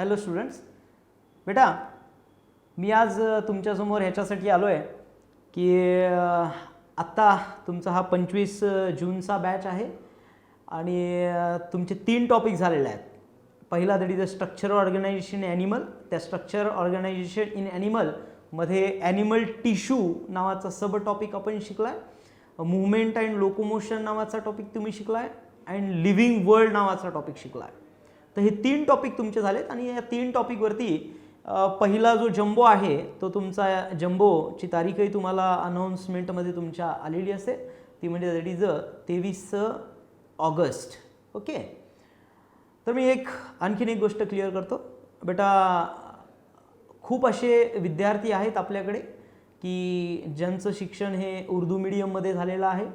Hello students, बेटा मी आज तुमच्यासमोर ह्याच्यासाठी आलो आहे की आत्ता तुमचा हा 25 जूनचा बॅच आहे आणि तुमचे 3 टॉपिक झालेले आहेत. पहिला that is a structure organization in animal. त्या स्ट्रक्चर ऑर्गनायझेशन इन ॲनिमलमध्ये ॲनिमल टिश्यू नावाचा सब टॉपिक आपण शिकला आहे. मूव्हमेंट अँड लोकोमोशन नावाचा टॉपिक तुम्ही शिकला आहे अँड लिव्हिंग वर्ल्ड नावाचा टॉपिक शिकला आहे. तर हे 3 टॉपिक तुमचे झालेत आणि या 3 टॉपिकवरती पहिला जो जम्बो आहे तो तुमचा जम्बोची तारीखही तुम्हाला अनाऊन्समेंटमध्ये तुमच्या आलेली असेल. ती म्हणजे दॅट इज 23 ऑगस्ट. ओके, तर मी आणखीन एक गोष्ट क्लिअर करतो. बेटा खूप असे विद्यार्थी आहेत आपल्याकडे की ज्यांचं शिक्षण हे उर्दू मीडियममध्ये झालेलं आहे.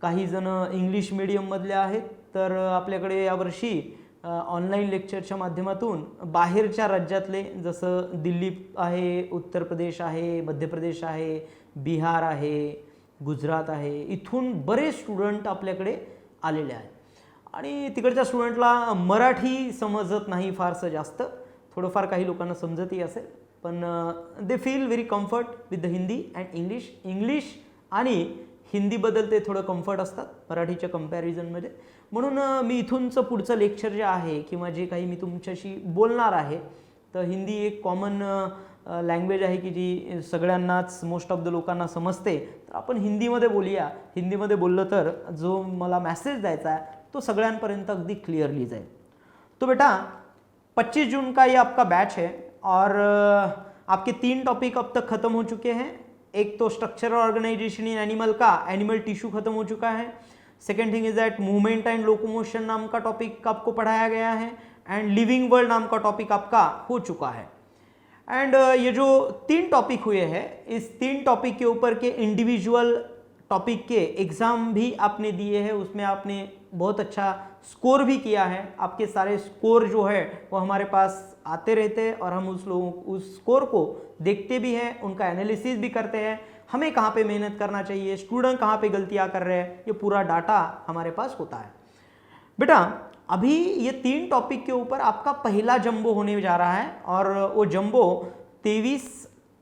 काही जण इंग्लिश मीडियममधले आहेत. तर आपल्याकडे यावर्षी ऑनलाईन लेक्चरच्या माध्यमातून बाहेरच्या राज्यातले जसं दिल्ली आहे, उत्तर प्रदेश आहे, मध्य प्रदेश आहे, बिहार आहे, गुजरात आहे, इथून बरेच स्टुडंट आपल्याकडे आलेले आहेत. आणि तिकडच्या स्टुडंटला मराठी समजत नाही फारसं जास्त, थोडंफार काही लोकांना समजतही असेल, पण they feel very comfort with the Hindi and English आणि हिंदीबद्दल ते थोडं कम्फर्ट असतात मराठीच्या कम्पॅरिझनमध्ये. म्हणून मी इथूनचं पुढचं लेक्चर जे आहे किंवा जे काही मी तुमच्याशी बोलणार आहे, तर हिंदी एक कॉमन लँग्वेज आहे की जी सगळ्यांनाच, मोस्ट ऑफ द लोकांना समजते. तर आपण हिंदीमध्ये बोलूया. हिंदीमध्ये बोललं तर जो मला मेसेज द्यायचा आहे तो सगळ्यांपर्यंत अगदी क्लियरली जाईल. तो बेटा 25 जून का ये आपका बैच है और आपके 3 टॉपिक अब तक ख़त्म हो चुके हैं. एक तो स्ट्रक्चर ऑर्गेनाइजेशन इन एनिमल का एनिमल टिश्यू खत्म हो चुका है. Second thing is that movement and locomotion नाम का टॉपिक आपको पढ़ाया गया है एंड लिविंग वर्ल्ड नाम का टॉपिक आपका हो चुका है. एंड ये जो 3 टॉपिक हुए हैं, इस 3 टॉपिक के ऊपर के इंडिविजुअल टॉपिक के एग्ज़ाम भी आपने दिए हैं. उसमें आपने बहुत अच्छा स्कोर भी किया है. आपके सारे स्कोर जो है वो हमारे पास आते रहते हैं और हम उस स्कोर को देखते भी हैं, उनका एनालिसिस भी करते हैं. हमें कहाँ पे मेहनत करना चाहिए, स्टूडेंट कहाँ पे गलतियाँ कर रहे हैं, ये पूरा डाटा हमारे पास होता है. बेटा अभी ये 3 टॉपिक के ऊपर आपका पहला जंबो होने जा रहा है और वो जंबो 23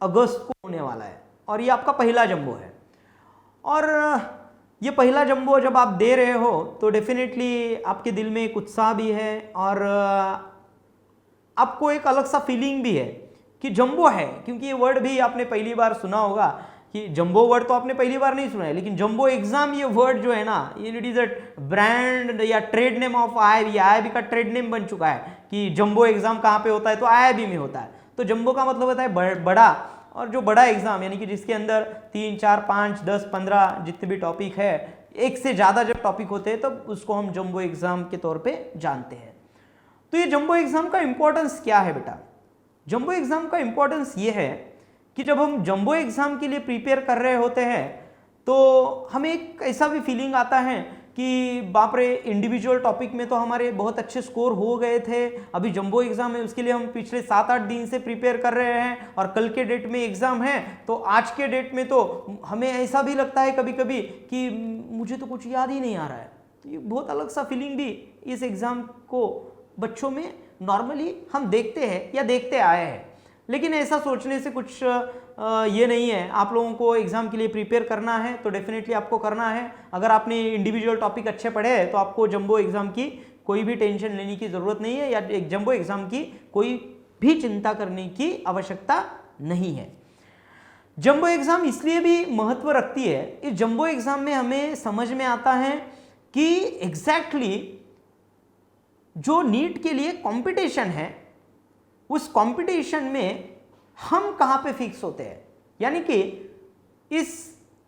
अगस्त को होने वाला है और ये आपका पहला जंबो है. और ये पहला जंबो जब आप दे रहे हो तो डेफिनेटली आपके दिल में एक उत्साह भी है और आपको एक अलग सा फीलिंग भी है कि जंबो है, क्योंकि ये वर्ड भी आपने पहली बार सुना होगा कि जंबो वर्ड तो आपने पहली बार नहीं सुना है, लेकिन जंबो एग्जाम ये वर्ड जो है ना, ये इट इज अ ब्रांड या trade name of IIB. IIB का ट्रेड नेम बन चुका है कि जंबो एग्जाम कहाँ पे होता है, तो आईआईबी में होता है. तो जंबो का मतलब होता है बड़ा, और जो बड़ा एग्जाम यानी कि जिसके अंदर 3, 4, 5, 10, 15 जितने भी टॉपिक है, एक से ज़्यादा जब टॉपिक होते हैं तब उसको हम जंबो एग्जाम के तौर पे जानते हैं. तो ये जंबो एग्जाम का इंपॉर्टेंस क्या है बेटा? जंबो एग्जाम का इंपॉर्टेंस ये है कि जब हम जंबो एग्जाम के लिए प्रिपेयर कर रहे होते हैं तो हमें एक ऐसा भी फीलिंग आता है कि बाप रे, इंडिविजुअल टॉपिक में तो हमारे बहुत अच्छे स्कोर हो गए थे, अभी जंबो एग्जाम है उसके लिए हम पिछले 7-8 दिन से प्रिपेयर कर रहे हैं और कल के डेट में एग्जाम है, तो आज के डेट में तो हमें ऐसा भी लगता है कभी कभी कि मुझे तो कुछ याद ही नहीं आ रहा है. तो ये बहुत अलग सा फीलिंग भी इस एग्जाम को बच्चों में नॉर्मली हम देखते हैं या देखते आए हैं. लेकिन ऐसा सोचने से कुछ ये नहीं है. आप लोगों को एग्जाम के लिए प्रिपेयर करना है तो डेफिनेटली आपको करना है. अगर आपने इंडिविजुअल टॉपिक अच्छे पढ़े हैं तो आपको जंबो एग्जाम की कोई भी टेंशन लेने की ज़रूरत नहीं है या एक जंबो एग्जाम की कोई भी चिंता करने की आवश्यकता नहीं है. जंबो एग्जाम इसलिए भी महत्व रखती है, इस जंबो एग्जाम में हमें समझ में आता है कि एग्जैक्टली जो नीट के लिए कंपटीशन है, उस कंपटीशन में हम कहाँ पे फिक्स होते हैं. यानी कि इस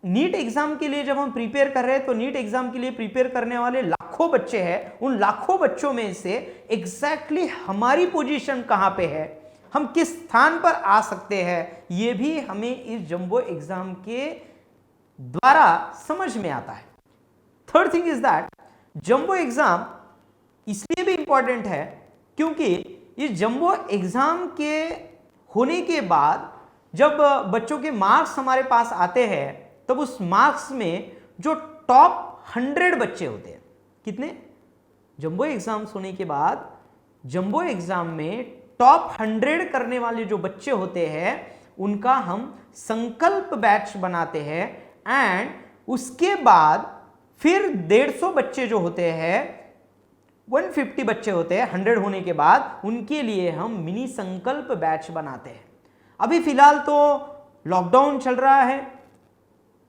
नीट एग्जाम के लिए जब हम प्रिपेयर कर रहे हैं तो नीट एग्जाम के लिए प्रिपेयर करने वाले लाखों बच्चे हैं. उन लाखों बच्चों में से एग्जैक्टली हमारी पोजीशन कहाँ पे है, हम किस स्थान पर आ सकते हैं, ये भी हमें इस जंबो एग्जाम के द्वारा समझ में आता है. Third thing is that jumbo exam इसलिए भी इंपॉर्टेंट है क्योंकि इस जंबो एग्जाम के होने के बाद जब बच्चों के मार्क्स हमारे पास आते हैं तब उस मार्क्स में जो टॉप 100 बच्चे होते हैं, कितने, जंबो एग्जाम्स होने के बाद जंबो एग्जाम में टॉप 100 करने वाले जो बच्चे होते हैं उनका हम संकल्प बैच बनाते हैं। एंड उसके बाद फिर 150 बच्चे जो होते हैं, 150 बच्चे होते हैं 100 होने के बाद, उनके लिए हम मिनी संकल्प बैच बनाते हैं। अभी फिलहाल तो लॉकडाउन चल रहा है,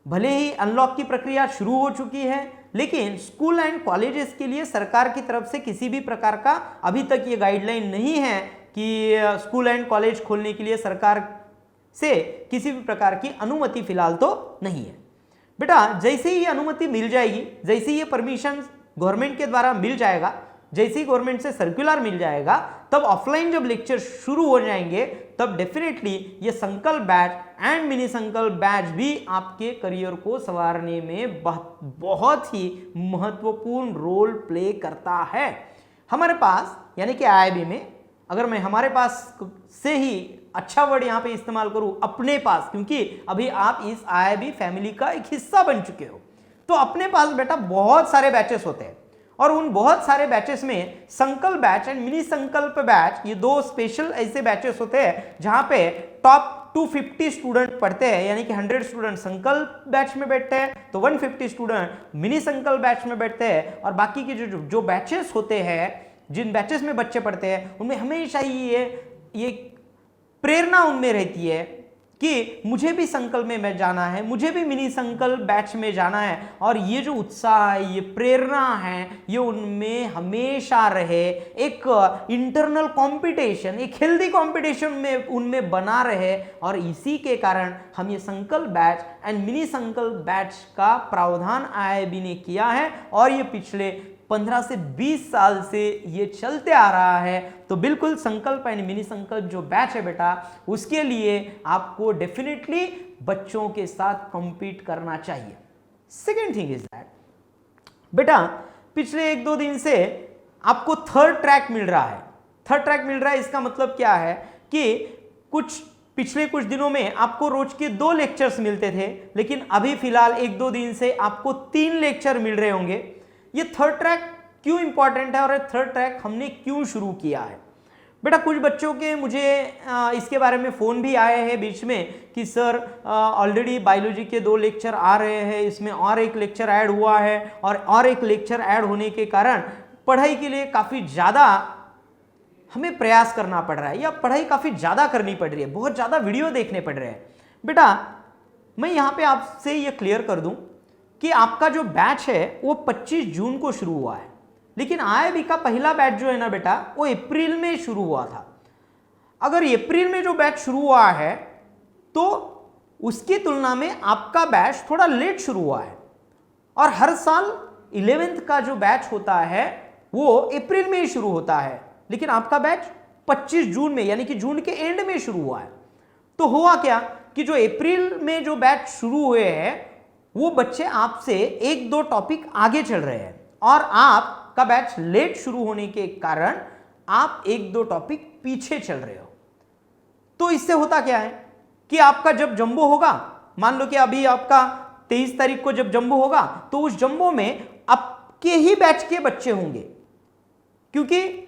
भले ही अनलॉक की प्रक्रिया शुरू हो चुकी है, लेकिन स्कूल एंड कॉलेजेस के लिए सरकार की तरफ से किसी भी प्रकार का अभी तक ये गाइडलाइन नहीं है कि स्कूल एंड कॉलेज खोलने के लिए सरकार से किसी भी प्रकार की अनुमति फिलहाल तो नहीं है। बेटा जैसे ही ये अनुमति मिल जाएगी, जैसे ही ये परमिशन गवर्नमेंट के द्वारा मिल जाएगा, जैसे ही गवर्नमेंट से सर्कुलर मिल जाएगा, तब ऑफलाइन जब लेक्चर शुरू हो जाएंगे तब डेफिनेटली ये संकल्प बैच एंड मिनी संकल्प बैच भी आपके करियर को संवारने में बहुत ही महत्वपूर्ण रोल प्ले करता है। हमारे पास यानी कि आईआईबी में, अगर मैं हमारे पास से ही अच्छा वर्ड यहां पे इस्तेमाल करूं, अपने पास, क्योंकि अभी आप इस आईआईबी फैमिली का एक हिस्सा बन चुके हो, तो अपने पास बेटा बहुत सारे बैचेस होते हैं और उन बहुत सारे बैचेस में संकल्प बैच एंड मिनी संकल्प बैच, ये दो स्पेशल ऐसे बैचेस होते हैं जहां पे टॉप 250 स्टूडेंट पढ़ते हैं, यानी कि 100 स्टूडेंट संकल्प बैच में बैठते हैं तो 150 स्टूडेंट मिनी संकल्प बैच में बैठते हैं। और बाकी के जो बैचेस होते हैं, जिन बैचेस में बच्चे पढ़ते हैं, उनमें हमेशा ही ये प्रेरणा उनमें रहती है कि मुझे भी संकल्प में जाना है, मुझे भी मिनी संकल्प बैच में जाना है। और ये जो उत्साह है, ये प्रेरणा है, ये उनमें हमेशा रहे, एक इंटरनल कंपटीशन, एक हेल्दी कंपटीशन में उनमें बना रहे। और इसी के कारण हम ये संकल्प बैच एंड मिनी संकल्प बैच का प्रावधान आईआईबी ने किया है और ये पिछले 15 से 20 साल से ये चलते आ रहा है। तो बिल्कुल संकल्प एंड मिनी संकल्प जो बैच है बेटा, उसके लिए आपको डेफिनेटली बच्चों के साथ compete करना चाहिए। सेकेंड थिंग इज दैट बेटा पिछले 1-2 दिन से आपको थर्ड ट्रैक मिल रहा है। थर्ड ट्रैक मिल रहा है, इसका मतलब क्या है कि पिछले कुछ दिनों में आपको रोज के 2 लेक्चर्स मिलते थे, लेकिन अभी फिलहाल 1-2 दिन से आपको 3 लेक्चर मिल रहे होंगे। ये थर्ड ट्रैक क्यों इंपॉर्टेंट है और थर्ड ट्रैक हमने क्यों शुरू किया है? बेटा कुछ बच्चों के मुझे इसके बारे में फ़ोन भी आए हैं बीच में कि सर ऑलरेडी बायोलॉजी के 2 लेक्चर आ रहे हैं, इसमें और एक लेक्चर ऐड हुआ है और एक लेक्चर ऐड होने के कारण पढ़ाई के लिए काफ़ी ज़्यादा हमें प्रयास करना पड़ रहा है या पढ़ाई काफ़ी ज़्यादा करनी पड़ रही है, बहुत ज़्यादा वीडियो देखने पड़ रहे हैं। बेटा मैं यहाँ पे आपसे ये क्लियर कर दूँ कि आपका जो बैच है वो 25 जून को शुरू हुआ है, लेकिन आईआईबी का पहला बैच जो है ना बेटा वो अप्रैल में शुरू हुआ था। अगर अप्रैल में जो बैच शुरू हुआ है तो उसकी तुलना में आपका बैच थोड़ा लेट शुरू हुआ है। और हर साल 11th का जो बैच होता है वो अप्रैल में ही शुरू होता है, लेकिन आपका बैच 25 जून में यानी कि जून के एंड में शुरू हुआ है। तो हुआ क्या कि जो अप्रैल में जो बैच शुरू हुए हैं वो बच्चे आपसे 1-2 टॉपिक आगे चल रहे हैं और आपका बैच लेट शुरू होने के कारण आप 1-2 टॉपिक पीछे चल रहे हो। तो इससे होता क्या है कि आपका जब जंबो होगा, मान लो कि अभी आपका 23 तारीख को जब जंबो होगा तो उस जंबो में आपके ही बैच के बच्चे होंगे, क्योंकि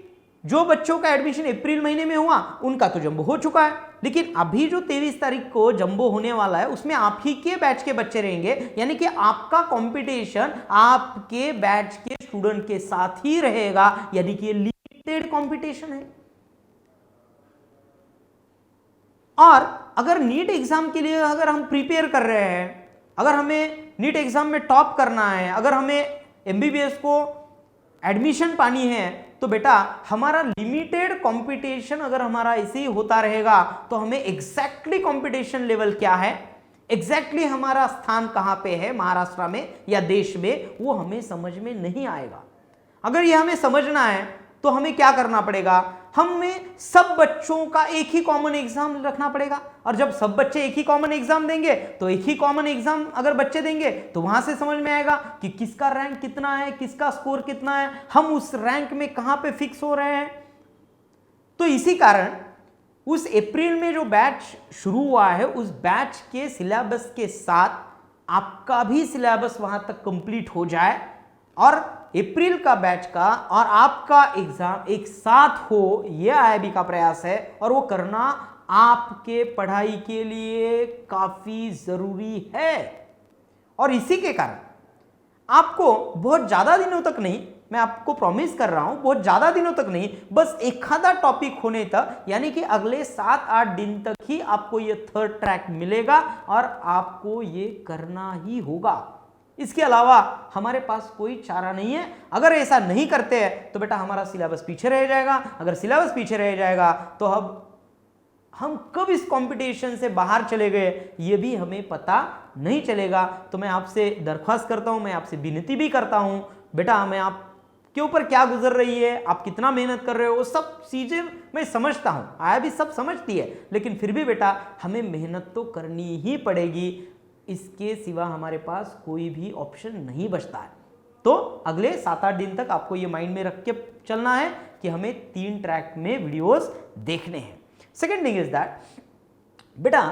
जो बच्चों का एडमिशन अप्रैल महीने में हुआ उनका तो जंबो हो चुका है, लेकिन अभी जो 23 तारीख को जंबो होने वाला है उसमें आप ही के बैच के बच्चे रहेंगे, यानी कि आपका कंपटीशन आपके बैच के स्टूडेंट के साथ ही रहेगा, यानी कि ये लिमिटेड कंपटीशन है। और अगर नीट एग्जाम के लिए अगर हम प्रिपेयर कर रहे हैं, अगर हमें नीट एग्जाम में टॉप करना है, अगर हमें एमबीबीएस को एडमिशन पानी है, तो बेटा हमारा लिमिटेड कंपटीशन अगर हमारा ऐसे ही होता रहेगा तो हमें एग्जैक्टली कंपटीशन लेवल क्या है, एग्जैक्टली हमारा स्थान कहां पे है महाराष्ट्र में या देश में, वो हमें समझ में नहीं आएगा। अगर ये हमें समझना है तो हमें क्या करना पड़ेगा, हमें सब बच्चों का एक ही कॉमन एग्जाम रखना पड़ेगा। और जब सब बच्चे एक ही कॉमन एग्जाम देंगे तो एक ही कॉमन एग्जाम अगर बच्चे देंगे तो वहां से समझ में आएगा कि किसका रैंक कितना है, किसका स्कोर कितना है, हम उस रैंक में कहां पे फिक्स हो रहे हैं। तो इसी कारण उस अप्रैल में जो बैच शुरू हुआ है उस बैच के सिलेबस के साथ आपका भी सिलेबस वहां तक कंप्लीट हो जाए और अप्रैल का बैच का और आपका एग्जाम एक साथ हो, यह आईआईबी का प्रयास है और वो करना आपके पढ़ाई के लिए काफी जरूरी है। और इसी के कारण आपको बहुत ज्यादा दिनों तक नहीं, मैं आपको प्रॉमिस कर रहा हूं, बहुत ज्यादा दिनों तक नहीं, बस एक आधा टॉपिक होने तक, यानी कि अगले 7-8 दिन तक ही आपको ये थर्ड ट्रैक मिलेगा और आपको ये करना ही होगा। इसके अलावा हमारे पास कोई चारा नहीं है। अगर ऐसा नहीं करते हैं तो बेटा हमारा सिलेबस पीछे रह जाएगा। अगर सिलेबस पीछे रह जाएगा तो हम कब इस कंपटीशन से बाहर चले गए ये भी हमें पता नहीं चलेगा। तो मैं आपसे दरख्वास्त करता हूं, मैं आपसे विनती भी करता हूं, बेटा मैं आपके ऊपर क्या गुजर रही है, आप कितना मेहनत कर रहे हो, वो सब चीजें मैं समझता हूं, आईआईबी सब समझती है, लेकिन फिर भी बेटा हमें मेहनत तो करनी ही पड़ेगी। इसके सिवा हमारे पास कोई भी ऑप्शन नहीं बचता है। तो अगले 7-8 दिन तक आपको ये माइंड में रख के चलना है कि हमें 3 ट्रैक में वीडियोस देखने हैं। सेकेंड थिंग इज दैट, बेटा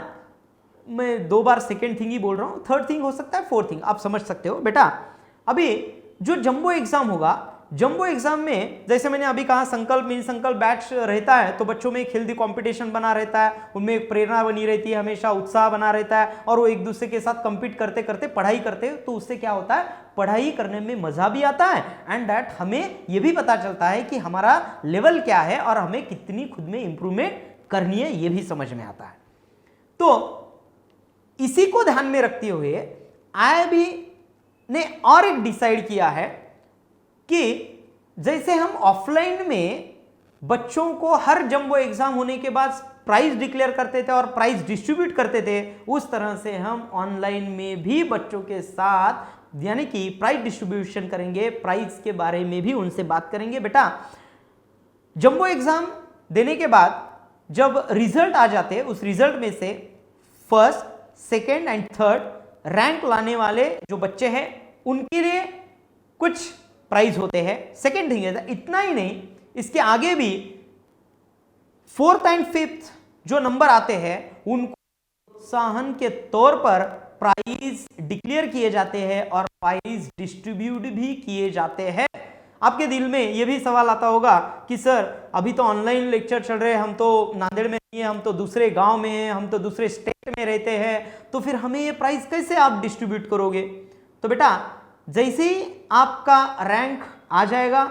मैं 2 बार सेकेंड थिंग ही बोल रहा हूं, थर्ड थिंग हो सकता है, फोर्थ थिंग आप समझ सकते हो। बेटा अभी जो जंबो एग्जाम होगा, जंबो एग्जाम में जैसे मैंने अभी कहा संकल्प मिनी संकल्प बैच रहता है, तो बच्चों में एक हेल्दी कंपटीशन बना रहता है, उनमें एक प्रेरणा बनी रहती है, हमेशा उत्साह बना रहता है और वो एक दूसरे के साथ कंपीट करते करते पढ़ाई करते हैं। तो उससे क्या होता है, पढ़ाई करने में मजा भी आता है एंड दैट हमें यह भी पता चलता है कि हमारा लेवल क्या है और हमें कितनी खुद में इंप्रूवमेंट करनी है, यह भी समझ में आता है। तो इसी को ध्यान में रखते हुए आईआईबी ने और एक डिसाइड किया है कि जैसे हम ऑफलाइन में बच्चों को हर जंबो एग्जाम होने के बाद प्राइज डिक्लेयर करते थे और प्राइज डिस्ट्रीब्यूट करते थे, उस तरह से हम ऑनलाइन में भी बच्चों के साथ यानी कि प्राइज डिस्ट्रीब्यूशन करेंगे, प्राइज के बारे में भी उनसे बात करेंगे। बेटा जंबो एग्जाम देने के बाद जब रिजल्ट आ जाते हैं, उस रिजल्ट में से first, second and third rank लाने वाले जो बच्चे हैं उनके लिए कुछ प्राइज होते हैं। सेकेंड थिंग है, इतना ही नहीं, इसके आगे भी फोर्थ एंड फिफ्थ जो नंबर आते हैं उनको प्रोत्साहन के तौर पर प्राइज डिक्लेयर किए जाते हैं और प्राइज डिस्ट्रीब्यूट भी किए जाते हैं। आपके दिल में यह भी सवाल आता होगा कि सर अभी तो ऑनलाइन लेक्चर चल रहे हैं, हम तो नांदेड़ में नहीं है, हम तो दूसरे गांव में हैं, हम तो दूसरे स्टेट में रहते हैं, तो फिर हमें ये प्राइज कैसे आप डिस्ट्रीब्यूट करोगे? तो बेटा जैसे ही आपका रैंक आ जाएगा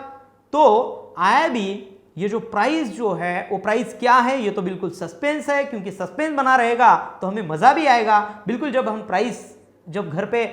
तो आईआईबी ये जो प्राइज जो है वो प्राइज क्या है ये तो बिल्कुल सस्पेंस है, क्योंकि सस्पेंस बना रहेगा तो हमें मजा भी आएगा। बिल्कुल जब हम प्राइज जब घर पे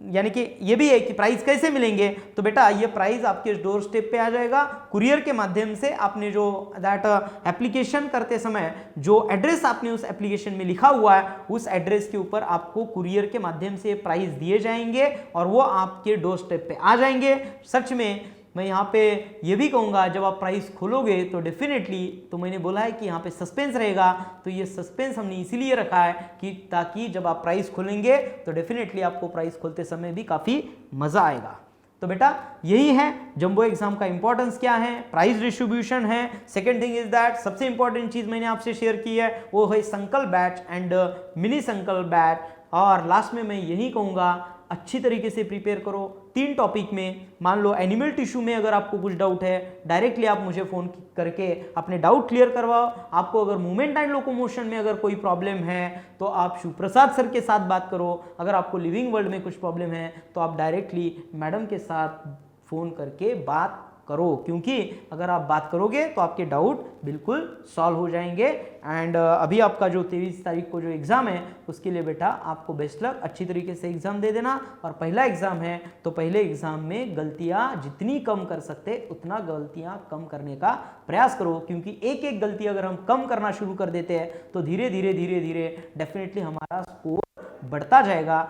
यानी कि ये भी है कि प्राइज कैसे मिलेंगे, तो बेटा ये प्राइज आपके डोर स्टेप पे आ जाएगा कुरियर के माध्यम से। आपने जो दैट एप्लीकेशन करते समय जो एड्रेस आपने उस एप्लीकेशन में लिखा हुआ है उस एड्रेस के ऊपर आपको कुरियर के माध्यम से प्राइज दिए जाएंगे और वो आपके डोर स्टेप पे आ जाएंगे। सच में मैं यहाँ पे ये भी कहूँगा जब आप प्राइस खोलोगे तो डेफिनेटली, तो मैंने बोला है कि यहाँ पे सस्पेंस रहेगा, तो ये सस्पेंस हमने इसीलिए रखा है कि ताकि जब आप प्राइस खोलेंगे तो डेफिनेटली आपको प्राइस खोलते समय भी काफ़ी मज़ा आएगा। तो बेटा यही है जंबो एग्जाम का इंपॉर्टेंस क्या है, प्राइस डिस्ट्रीब्यूशन है। सेकेंड थिंग इज दैट सबसे इंपॉर्टेंट चीज़ मैंने आपसे शेयर की है वो है संकल्प बैच एंड मिनी संकल्प बैच। और लास्ट में मैं यही कहूँगा अच्छी तरीके से प्रिपेयर करो 3 टॉपिक में। मान लो एनिमल टिश्यू में अगर आपको कुछ डाउट है, डायरेक्टली आप मुझे फ़ोन करके अपने डाउट क्लियर करवाओ। आपको अगर मूवमेंट एंड लोकोमोशन में अगर कोई प्रॉब्लम है तो आप शिवप्रसाद सर के साथ बात करो। अगर आपको लिविंग वर्ल्ड में कुछ प्रॉब्लम है तो आप डायरेक्टली मैडम के साथ फ़ोन करके बात करो, क्योंकि अगर आप बात करोगे तो आपके डाउट बिल्कुल सॉल्व हो जाएंगे। एंड अभी आपका जो 23 तारीख को जो एग्ज़ाम है उसके लिए बेटा आपको बेस्ट लक, अच्छी तरीके से एग्ज़ाम दे देना। और पहला एग्ज़ाम है तो पहले एग्ज़ाम में गलतियां जितनी कम कर सकते उतना गलतियां कम करने का प्रयास करो, क्योंकि एक एक गलती अगर हम कम करना शुरू कर देते हैं तो धीरे धीरे धीरे धीरे डेफिनेटली हमारा स्कोर बढ़ता जाएगा।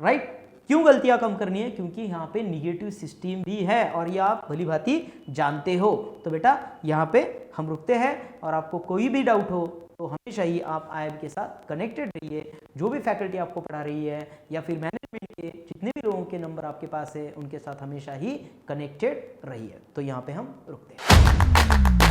राइट? क्यों गलतियां कम करनी है? क्योंकि यहाँ पे निगेटिव सिस्टम भी है और ये आप भली भांति जानते हो। तो बेटा यहाँ पे हम रुकते हैं और आपको कोई भी डाउट हो तो हमेशा ही आप आईआईबी के साथ कनेक्टेड रहिए। जो भी फैकल्टी आपको पढ़ा रही है या फिर मैनेजमेंट के जितने भी लोगों के नंबर आपके पास है उनके साथ हमेशा ही कनेक्टेड रहिए। तो यहाँ पे हम रुकते हैं।